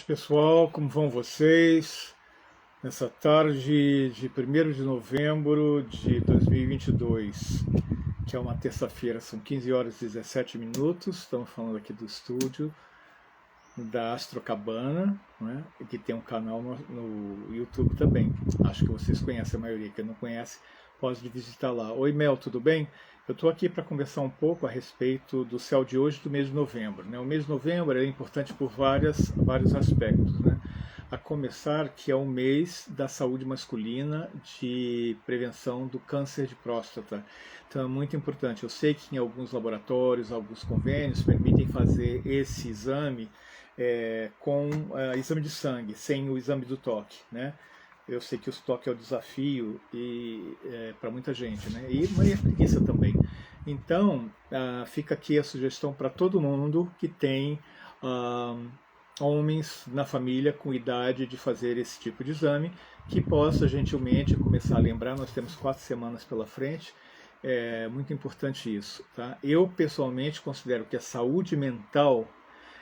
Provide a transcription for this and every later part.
Pessoal, como vão vocês? Nessa tarde de 1º de novembro de 2022, que é uma terça-feira, são 15 horas e 17 minutos, estamos falando aqui do estúdio da Astrocabana, né? Que tem um canal no YouTube também. Acho que vocês conhecem, a maioria. Quem não conhece pode visitar lá. Oi Mel, tudo bem? Eu estou aqui para conversar um pouco a respeito do céu de hoje do mês de novembro, né? O mês de novembro é importante por vários aspectos, né? A começar que é o mês da saúde masculina, de prevenção do câncer de próstata. Então é muito importante. Eu sei que em alguns laboratórios, alguns convênios permitem fazer esse exame com exame de sangue, sem o exame do toque, né? Eu sei que o toque é o desafio para muita gente, né? E é preguiça também. Então, fica aqui a sugestão para todo mundo que tem homens na família com idade de fazer esse tipo de exame, que possa gentilmente começar a lembrar. Nós temos 4 semanas pela frente. É muito importante isso, tá? Eu pessoalmente considero que a saúde mental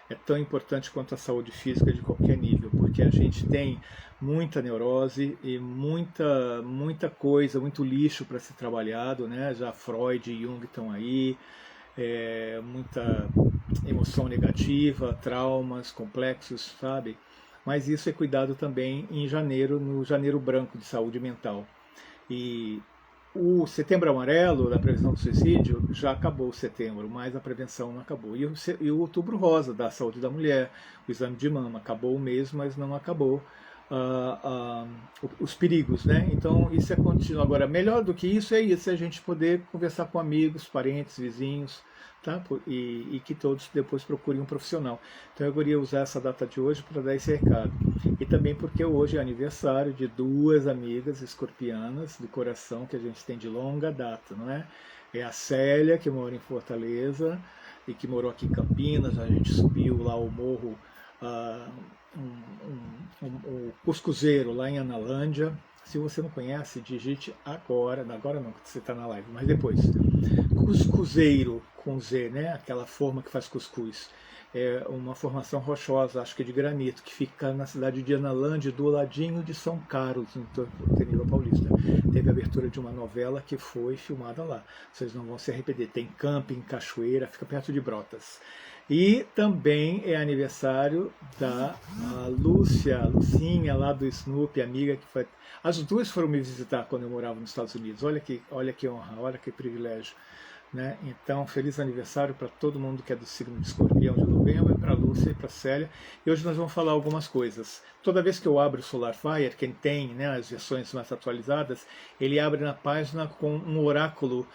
é tão importante quanto a saúde física de qualquer nível, porque a gente tem muita neurose e muita coisa, muito lixo para ser trabalhado, né? Já Freud e Jung estão aí, muita emoção negativa, traumas complexos, sabe? Mas isso é cuidado também em janeiro, no Janeiro Branco de Saúde Mental. E o Setembro Amarelo, da prevenção do suicídio, já acabou o setembro, mas a prevenção não acabou. E o Outubro Rosa, da saúde da mulher, o exame de mama, acabou o mês, mas não acabou os perigos, né? Então isso é contínuo. Agora, melhor do que isso é a gente poder conversar com amigos, parentes, vizinhos, tá? E que todos depois procurem um profissional. Então eu queria usar essa data de hoje para dar esse recado. E também porque hoje é aniversário de 2 amigas escorpianas do coração que a gente tem de longa data, não é? É a Célia, que mora em Fortaleza e que morou aqui em Campinas. A gente subiu lá o morro, o Cuscuzeiro, lá em Analândia. Se você não conhece, digite agora não, que você está na live, mas depois. Cuscuzeiro, com Z, né? Aquela forma que faz cuscuz. É uma formação rochosa, acho que é de granito, que fica na cidade de Analândia, do ladinho de São Carlos, no Avenida Paulista. Teve a abertura de uma novela que foi filmada lá. Vocês não vão se arrepender. Tem camping, cachoeira, fica perto de Brotas. E também é aniversário da Lucinha, lá do Snoopy, amiga que foi. As duas foram me visitar quando eu morava nos Estados Unidos. Olha que honra, olha que privilégio, né? Então, feliz aniversário para todo mundo que é do signo de Escorpião de novembro, para a Lúcia e para a Célia. E hoje nós vamos falar algumas coisas. Toda vez que eu abro o SolarFire, quem tem, né, as versões mais atualizadas, ele abre na página com um oráculo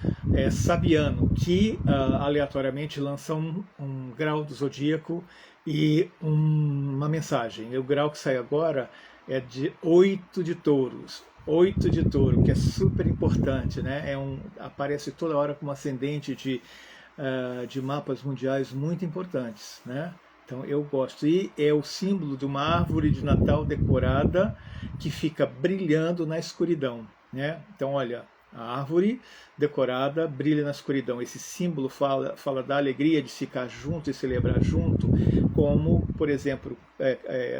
sabiano, que aleatoriamente lança um grau do zodíaco e uma mensagem. E o grau que sai agora é de 8 de touros. 8 de touro, que é super importante, né? Aparece toda hora como ascendente de mapas mundiais muito importantes, né? Então eu gosto. E é o símbolo de uma árvore de Natal decorada que fica brilhando na escuridão, né? Então olha, a árvore decorada brilha na escuridão. Esse símbolo fala da alegria de ficar junto e celebrar junto, como, por exemplo,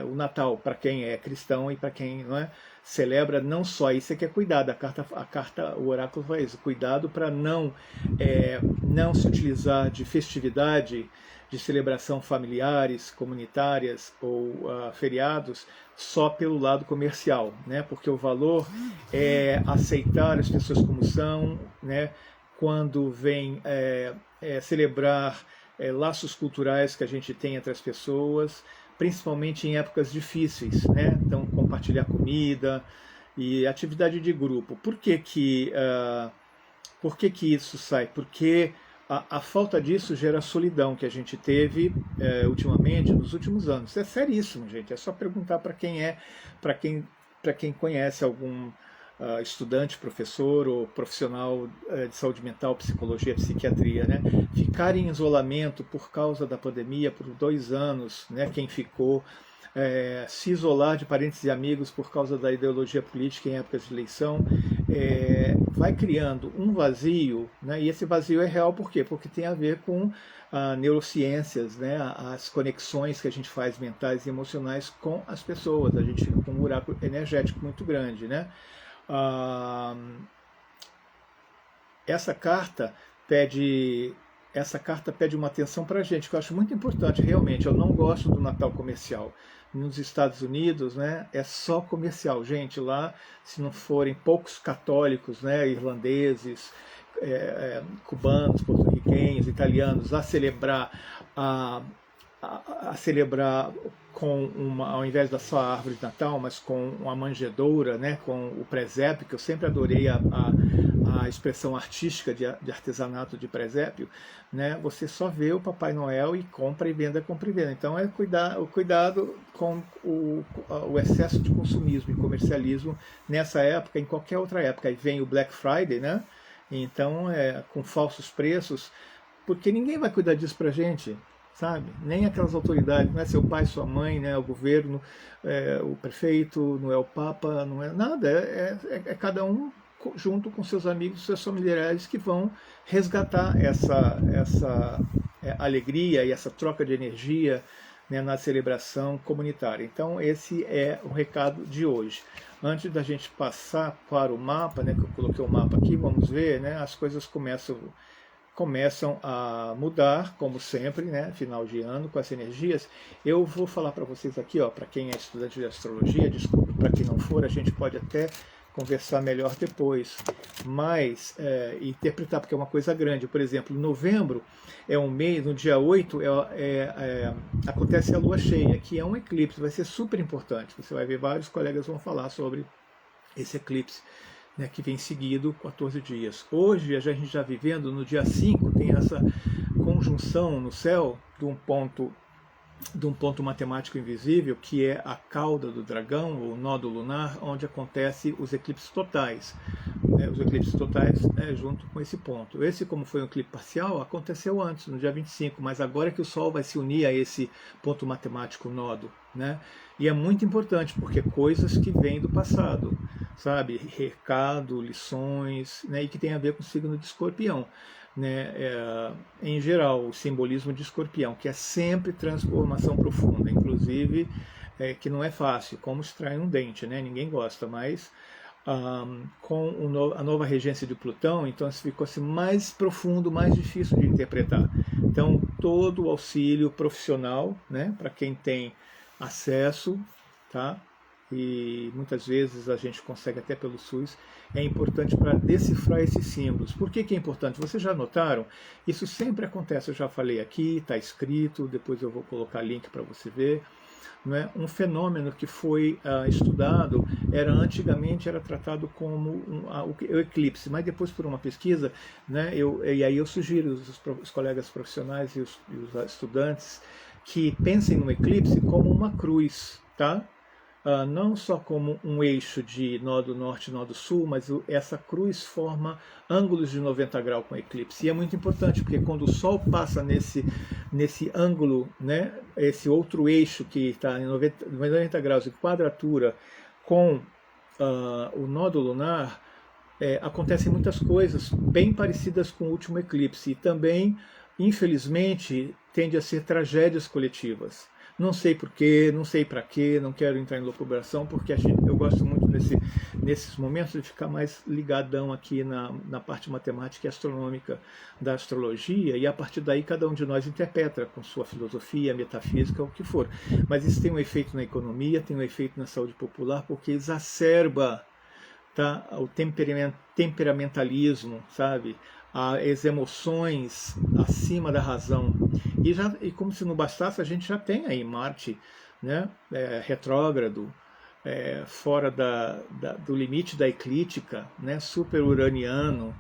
o Natal, para quem é cristão e para quem não é, celebra não só isso, é que é cuidado. O oráculo faz isso, cuidado para não se utilizar de festividade, de celebração familiares, comunitárias ou feriados só pelo lado comercial, né? Porque o valor é aceitar as pessoas como são, né? Quando vem celebrar laços culturais que a gente tem entre as pessoas, principalmente em épocas difíceis, né? Então, compartilhar comida e atividade de grupo. Por que que isso sai? Porque a falta disso gera a solidão que a gente teve ultimamente, nos últimos anos. É seríssimo, gente. É só perguntar para quem conhece algum estudante, professor ou profissional de saúde mental, psicologia, psiquiatria, né? Ficar em isolamento por causa da pandemia por 2 anos, né? Quem ficou, se isolar de parentes e amigos por causa da ideologia política em épocas de eleição, vai criando um vazio, né? E esse vazio é real por quê? Porque tem a ver com neurociências, né? As conexões que a gente faz mentais e emocionais com as pessoas. A gente fica com um buraco energético muito grande, né? Essa carta pede uma atenção para a gente, que eu acho muito importante, realmente. Eu não gosto do Natal comercial. Nos Estados Unidos, né, é só comercial. Gente, lá, se não forem poucos católicos, né, irlandeses, cubanos, porto-riquenhos, italianos, a celebrar com ao invés da sua árvore de Natal, mas com uma manjedoura, né, com o presépio, que eu sempre adorei a expressão artística de artesanato de presépio, né, você só vê o Papai Noel e compra e venda, compra e venda. Então o cuidado com o excesso de consumismo e comercialismo nessa época, em qualquer outra época. Aí vem o Black Friday, né, então com falsos preços, porque ninguém vai cuidar disso pra gente, sabe? Nem aquelas autoridades, não é seu pai, sua mãe, né, o governo, o prefeito, não é o Papa, não é nada, é cada um junto com seus amigos, seus familiares, que vão resgatar essa alegria e essa troca de energia, né, na celebração comunitária. Então esse é o recado de hoje. Antes da gente passar para o mapa, né, que eu coloquei o mapa aqui, vamos ver, né, as coisas começam a mudar, como sempre, né, final de ano, com as energias. Eu vou falar para vocês aqui, ó, para quem é estudante de astrologia, desculpe, para quem não for, a gente pode até conversar melhor depois, mas interpretar, porque é uma coisa grande. Por exemplo, novembro é um mês, no dia 8 acontece a lua cheia, que é um eclipse, vai ser super importante. Você vai ver, vários colegas vão falar sobre esse eclipse, né, que vem seguido 14 dias. Hoje, a gente já vivendo, no dia 5, tem essa conjunção no céu de um ponto matemático invisível, que é a cauda do dragão, ou nódo lunar, onde acontecem os eclipses totais. Os eclipses totais junto com esse ponto. Esse, como foi um eclipse parcial, aconteceu antes, no dia 25, mas agora é que o Sol vai se unir a esse ponto matemático nódo, né? E é muito importante, porque coisas que vêm do passado, sabe? Recado, lições, né? E que tem a ver com o signo de Escorpião. Né, em geral, o simbolismo de Escorpião, que é sempre transformação profunda, inclusive que não é fácil, como extrair um dente, né? Ninguém gosta, mas com a nova regência de Plutão, então isso ficou mais profundo, mais difícil de interpretar. Então, todo o auxílio profissional, né, para quem tem acesso, tá? E muitas vezes a gente consegue até pelo SUS, é importante para decifrar esses símbolos. Por que é importante? Vocês já notaram? Isso sempre acontece, eu já falei aqui, está escrito, depois eu vou colocar link para você ver. Não é? Um fenômeno que foi estudado, antigamente era tratado como o eclipse, mas depois, por uma pesquisa, né, e aí eu sugiro os colegas profissionais e os estudantes que pensem no eclipse como uma cruz, tá? Não só como um eixo de nódo norte e nódo sul, mas essa cruz forma ângulos de 90 graus com eclipse. E é muito importante, porque quando o Sol passa nesse ângulo, né, esse outro eixo que está em 90 graus de quadratura com o nódo lunar, acontecem muitas coisas bem parecidas com o último eclipse. E também, infelizmente, tende a ser tragédias coletivas. Não sei porquê, não sei para quê, não quero entrar em lucubração, porque eu gosto muito nesses momentos de ficar mais ligadão aqui na parte matemática e astronômica da astrologia, e a partir daí cada um de nós interpreta com sua filosofia, metafísica, o que for. Mas isso tem um efeito na economia, tem um efeito na saúde popular, porque exacerba, tá, o temperamentalismo, sabe? As emoções acima da razão. E como se não bastasse, a gente já tem aí Marte, né, retrógrado, fora do limite da eclíptica, né, super uraniano,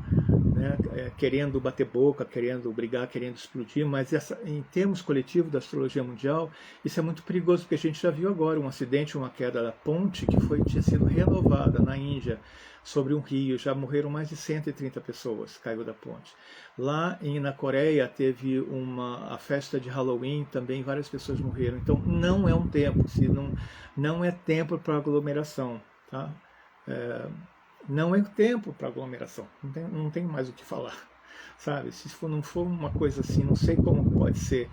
né, querendo bater boca, querendo brigar, querendo explodir, mas em termos coletivos da astrologia mundial, isso é muito perigoso, porque a gente já viu agora um acidente, uma queda da ponte que tinha sido renovada na Índia, sobre um rio, já morreram mais de 130 pessoas, caiu da ponte. Lá na Coreia teve a festa de Halloween, também várias pessoas morreram. Então não é um tempo, não é tempo para aglomeração, tá? não é tempo para aglomeração, não tem mais o que falar, sabe? Se não for uma coisa assim, não sei como pode ser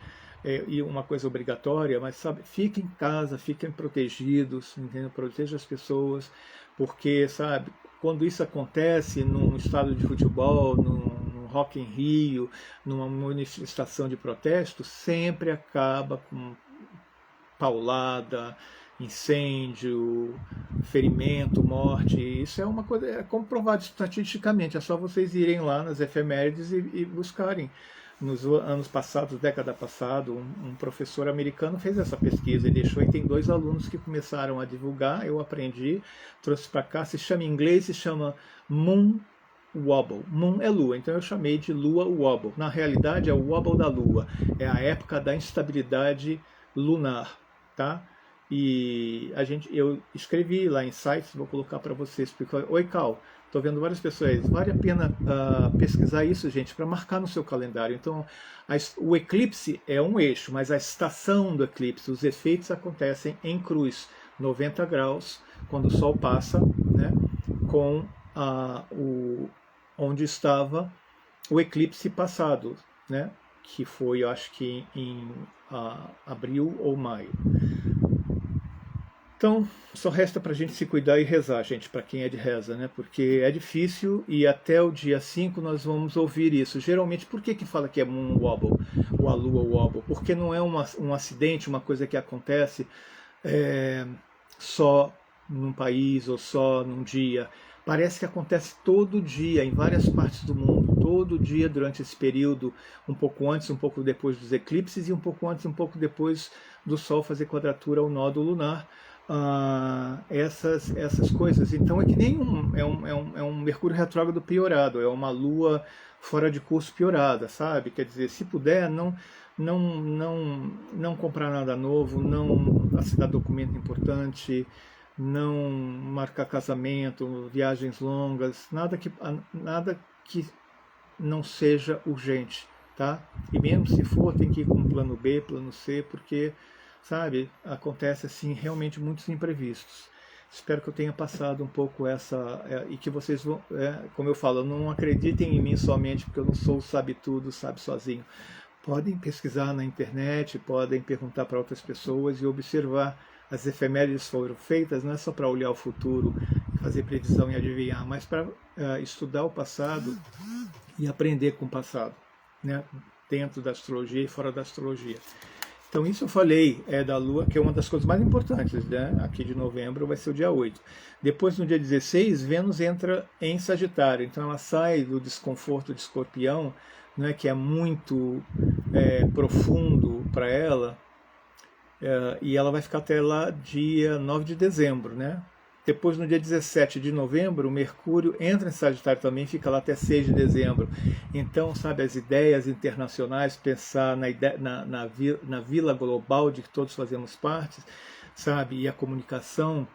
e uma coisa obrigatória, mas sabe, fiquem em casa, fiquem protegidos, entendeu? Proteja as pessoas, porque, sabe, quando isso acontece num estádio de futebol, num Rock in Rio, numa manifestação de protesto, sempre acaba com paulada, incêndio, ferimento, morte. Isso é uma coisa é comprovado estatisticamente. É só vocês irem lá nas efemérides e buscarem. Nos anos passados, década passada, um professor americano fez essa pesquisa e deixou, e tem 2 alunos que começaram a divulgar, eu aprendi, trouxe para cá, se chama em inglês, se chama Moon Wobble. Moon é lua, então eu chamei de Lua Wobble. Na realidade é o Wobble da lua, é a época da instabilidade lunar, tá? E eu escrevi lá em sites, vou colocar para vocês, porque, oi Cal, estou vendo várias pessoas, vale a pena pesquisar isso, gente, para marcar no seu calendário. Então, o eclipse é um eixo, mas a estação do eclipse, os efeitos acontecem em cruz, 90 graus, quando o Sol passa, né, com onde estava o eclipse passado, né, que foi, eu acho que em abril ou maio. Então, só resta para a gente se cuidar e rezar, gente, para quem é de reza, né? Porque é difícil e até o dia 5 nós vamos ouvir isso. Geralmente, por que fala que é Moon Wobble, ou a Lua Wobble? Porque não é um acidente, uma coisa que acontece só num país ou só num dia. Parece que acontece todo dia, em várias partes do mundo, todo dia durante esse período, um pouco antes, um pouco depois dos eclipses e um pouco antes, um pouco depois do Sol fazer quadratura ao nó do lunar. Essas coisas. Então é que nem um Mercúrio retrógrado piorado, é uma Lua fora de curso piorada, sabe? Quer dizer, se puder, não comprar nada novo, não assinar documento importante, não marcar casamento, viagens longas, nada que não seja urgente, tá? E mesmo se for, tem que ir com plano B, plano C, porque, sabe, acontece assim realmente muitos imprevistos. Espero que eu tenha passado um pouco e que vocês vão, como eu falo, não acreditem em mim somente porque eu não sou sabe tudo, sabe sozinho. Podem pesquisar na internet, podem perguntar para outras pessoas e observar. As efemérides foram feitas não é só para olhar o futuro, fazer previsão e adivinhar, mas para estudar o passado e aprender com o passado, né? Dentro da astrologia e fora da astrologia. Então isso eu falei da Lua, que é uma das coisas mais importantes, né? Aqui de novembro vai ser o dia 8. Depois, no dia 16, Vênus entra em Sagitário. Então ela sai do desconforto de Escorpião, né? Que é muito profundo para ela, e ela vai ficar até lá dia 9 de dezembro, né? Depois, no dia 17 de novembro, o Mercúrio entra em Sagitário também, fica lá até 6 de dezembro. Então, sabe, as ideias internacionais, pensar na vila global de que todos fazemos parte, sabe, e a comunicação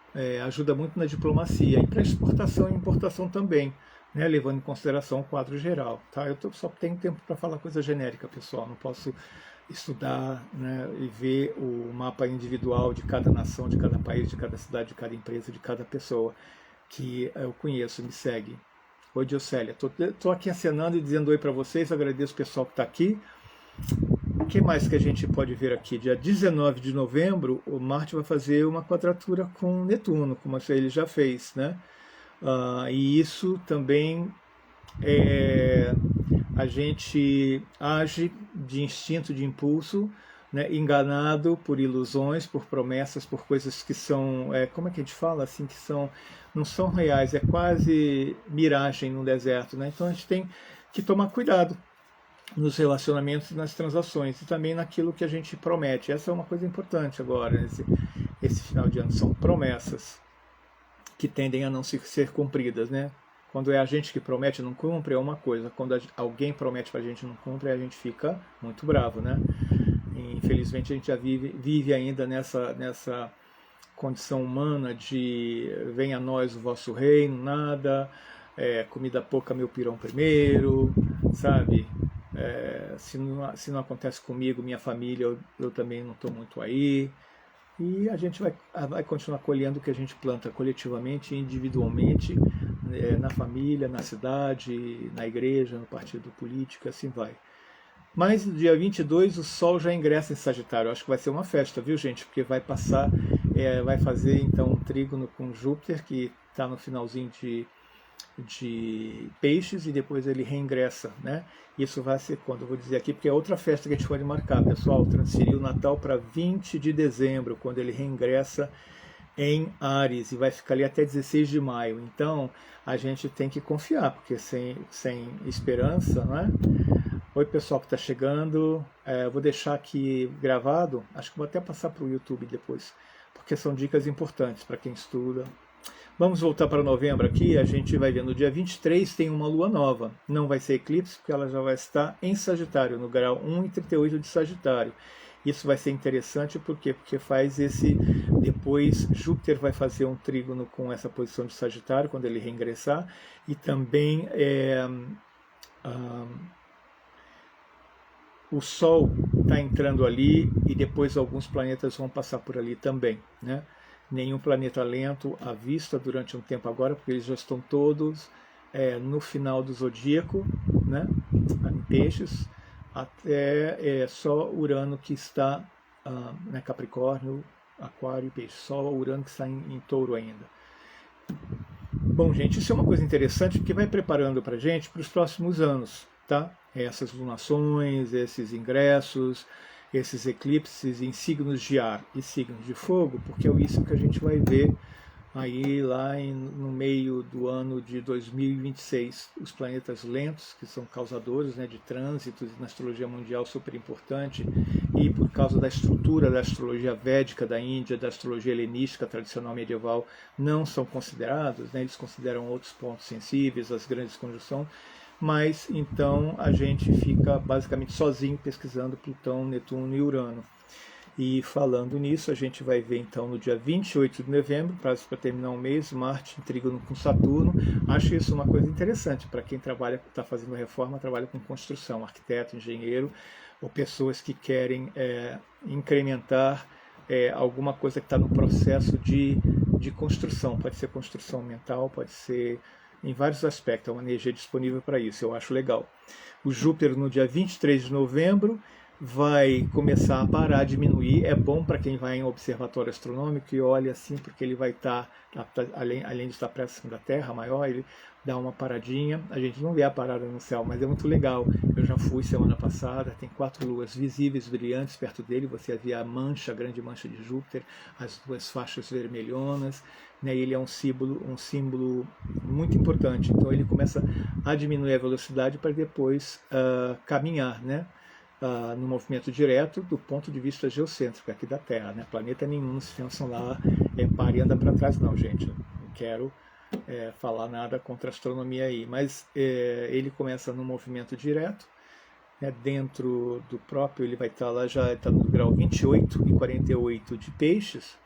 ajuda muito na diplomacia e para exportação e importação também, né, levando em consideração o quadro geral. Tá? Eu só tenho tempo para falar coisa genérica, pessoal, não posso estudar, né, e ver o mapa individual de cada nação, de cada país, de cada cidade, de cada empresa, de cada pessoa que eu conheço, me segue. Oi, Diocélia. Estou aqui acenando e dizendo oi para vocês, agradeço o pessoal que está aqui. O que mais que a gente pode ver aqui? Dia 19 de novembro, o Marte vai fazer uma quadratura com Netuno, como ele já fez, né? E isso também a gente age de instinto, de impulso, né, enganado por ilusões, por promessas, por coisas que são, como é que a gente fala assim, que não são reais, é quase miragem no deserto, né? Então a gente tem que tomar cuidado nos relacionamentos e nas transações e também naquilo que a gente promete. Essa é uma coisa importante agora, esse final de ano, são promessas que tendem a não ser cumpridas, né? Quando é a gente que promete e não cumpre, é uma coisa. Quando alguém promete para a gente e não cumpre, a gente fica muito bravo, né? E, infelizmente, a gente já vive ainda nessa condição humana de venha a nós o vosso reino, nada, comida pouca, meu pirão primeiro, sabe? Se não acontece comigo, minha família, eu também não estou muito aí. E a gente vai continuar colhendo o que a gente planta coletivamente e individualmente, na família, na cidade, na igreja, no partido político, assim vai. Mas no dia 22 o Sol já ingressa em Sagitário. Acho que vai ser uma festa, viu, gente? Porque vai passar, vai fazer então um trígono com Júpiter, que está no finalzinho de Peixes, e depois ele reingressa, né? Isso vai ser quando? Eu vou dizer aqui, porque é outra festa que a gente pode marcar, pessoal. Transferir o Natal para 20 de dezembro, quando ele reingressa em Áries, e vai ficar ali até 16 de maio. Então, a gente tem que confiar, porque sem esperança, não é? Oi, pessoal que está chegando. Vou deixar aqui gravado, acho que vou até passar para o YouTube depois, porque são dicas importantes para quem estuda. Vamos voltar para novembro aqui, a gente vai ver no dia 23 tem uma lua nova. Não vai ser eclipse, porque ela já vai estar em Sagitário, no grau 1,38 de Sagitário. Isso vai ser interessante, por quê? Porque faz depois Júpiter vai fazer um trígono com essa posição de Sagitário, quando ele reingressar, e também o Sol está entrando ali, e depois alguns planetas vão passar por ali também, né? Nenhum planeta lento à vista durante um tempo agora, porque eles já estão todos no final do zodíaco, né? Em Peixes, até só Urano que está Capricórnio, Aquário e Peixe, só Urano que está em Touro ainda. Bom, gente, isso é uma coisa interessante, porque vai preparando para a gente para os próximos anos, tá? Essas lunações, esses ingressos, esses eclipses em signos de ar e signos de fogo, porque é isso que a gente vai ver aí lá no meio do ano de 2026. Os planetas lentos, que são causadores, né, de trânsitos na astrologia mundial, super importante, e por causa da estrutura da astrologia védica da Índia, da astrologia helenística tradicional medieval, não são considerados, né, eles consideram outros pontos sensíveis, as grandes conjunções, mas então a gente fica basicamente sozinho pesquisando Plutão, Netuno e Urano. E falando nisso, a gente vai ver então no dia 28 de novembro, prazo para terminar o mês, Marte em trígono com Saturno. Acho isso uma coisa interessante para quem trabalha, está fazendo reforma, trabalha com construção, arquiteto, engenheiro, ou pessoas que querem incrementar alguma coisa que está no processo de construção. Pode ser construção mental, pode ser em vários aspectos, é uma energia disponível para isso, eu acho legal. O Júpiter no dia 23 de novembro vai começar a parar, a diminuir. É bom para quem vai em observatório astronômico e olha assim, porque ele vai estar, além de estar próximo da Terra, maior, ele dá uma paradinha. A gente não vê a parada no céu, mas é muito legal. Eu já fui semana passada, tem 4 luas visíveis, brilhantes perto dele, você vê a mancha, a grande mancha de Júpiter, as 2 faixas vermelhonas, né? Ele é um símbolo muito importante, então ele começa a diminuir a velocidade para depois caminhar, né? No movimento direto do ponto de vista geocêntrico aqui da Terra, né? Planeta nenhum se pensam lá, para e anda para trás, não, gente. Não quero falar nada contra a astronomia aí, mas ele começa no movimento direto, né? Dentro do próprio, ele vai estar lá, já está no grau 28 e 48 de Peixes,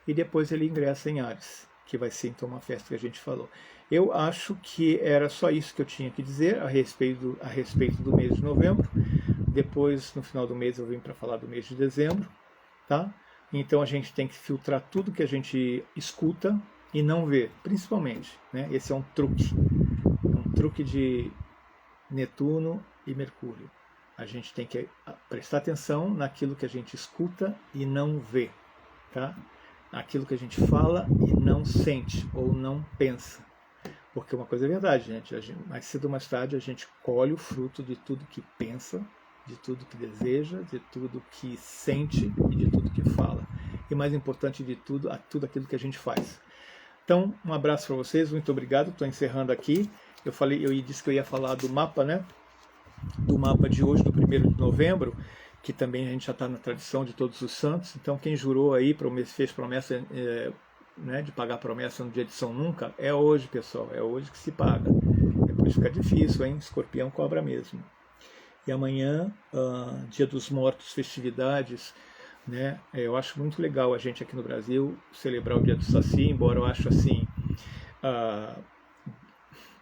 e depois ele ingressa em Áries, que vai ser então uma festa que a gente falou. Eu acho que era só isso que eu tinha que dizer a respeito do mês de novembro. Depois, no final do mês, eu venho para falar do mês de dezembro, tá? Então a gente tem que filtrar tudo que a gente escuta e não vê, principalmente, né? Esse é um truque de Netuno e Mercúrio. A gente tem que prestar atenção naquilo que a gente escuta e não vê, tá? Aquilo que a gente fala e não sente ou não pensa. Porque uma coisa é verdade, gente, mais cedo ou mais tarde a gente colhe o fruto de tudo que pensa, de tudo que deseja, de tudo que sente e de tudo que fala. E mais importante de tudo, tudo aquilo que a gente faz. Então, um abraço para vocês, muito obrigado, estou encerrando aqui. Eu disse que eu ia falar do mapa, né? Do mapa de hoje, do 1º de novembro, que também a gente já está na tradição de Todos os Santos. Então, quem jurou aí, fez promessa né, de pagar promessa no dia de São Nunca, é hoje, pessoal, é hoje que se paga. Depois fica difícil, hein? Escorpião cobra mesmo. E amanhã, Dia dos Mortos, festividades, né? Eu acho muito legal a gente aqui no Brasil celebrar o Dia do Saci, embora eu acho assim,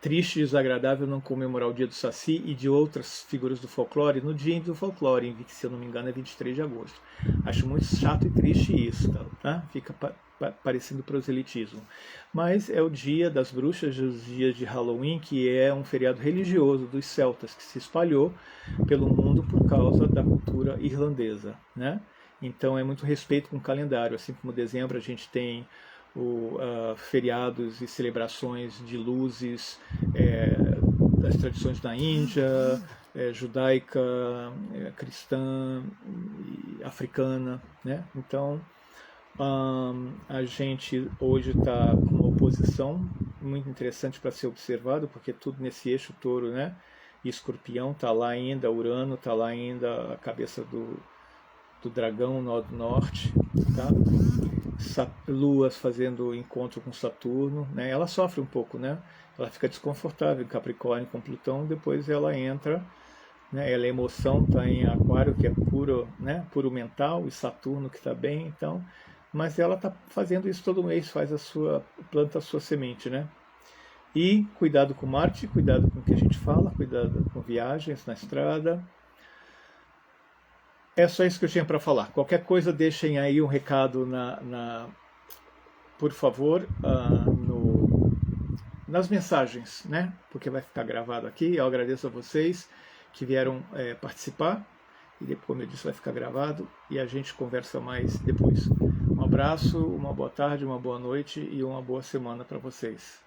triste e desagradável não comemorar o dia do Saci e de outras figuras do folclore no dia do folclore, que, se eu não me engano, é 23 de agosto. Acho muito chato e triste isso, tá? Fica parecendo proselitismo. Mas é o dia das bruxas, os dias de Halloween, que é um feriado religioso dos celtas, que se espalhou pelo mundo por causa da cultura irlandesa, né? Então é muito respeito com o calendário, assim como dezembro a gente tem feriados e celebrações de luzes das tradições da Índia, judaica, cristã, africana, né? Então a gente hoje está com uma oposição muito interessante para ser observado, porque tudo nesse eixo touro, né? E escorpião está lá ainda, Urano está lá ainda, a cabeça do dragão norte, tá? Luas fazendo encontro com Saturno, né? Ela sofre um pouco, né? Ela fica desconfortável em Capricórnio com Plutão, depois ela entra, né? Ela é emoção, está em Aquário, que é puro, né? Puro mental, e Saturno que está bem, então, mas ela está fazendo isso todo mês, planta a sua semente, né? E cuidado com Marte, cuidado com o que a gente fala, cuidado com viagens na estrada. É só isso que eu tinha para falar. Qualquer coisa, deixem aí um recado por favor, nas mensagens, né? Porque vai ficar gravado aqui. Eu agradeço a vocês que vieram participar. E depois, como eu disse, vai ficar gravado e a gente conversa mais depois. Um abraço, uma boa tarde, uma boa noite e uma boa semana para vocês.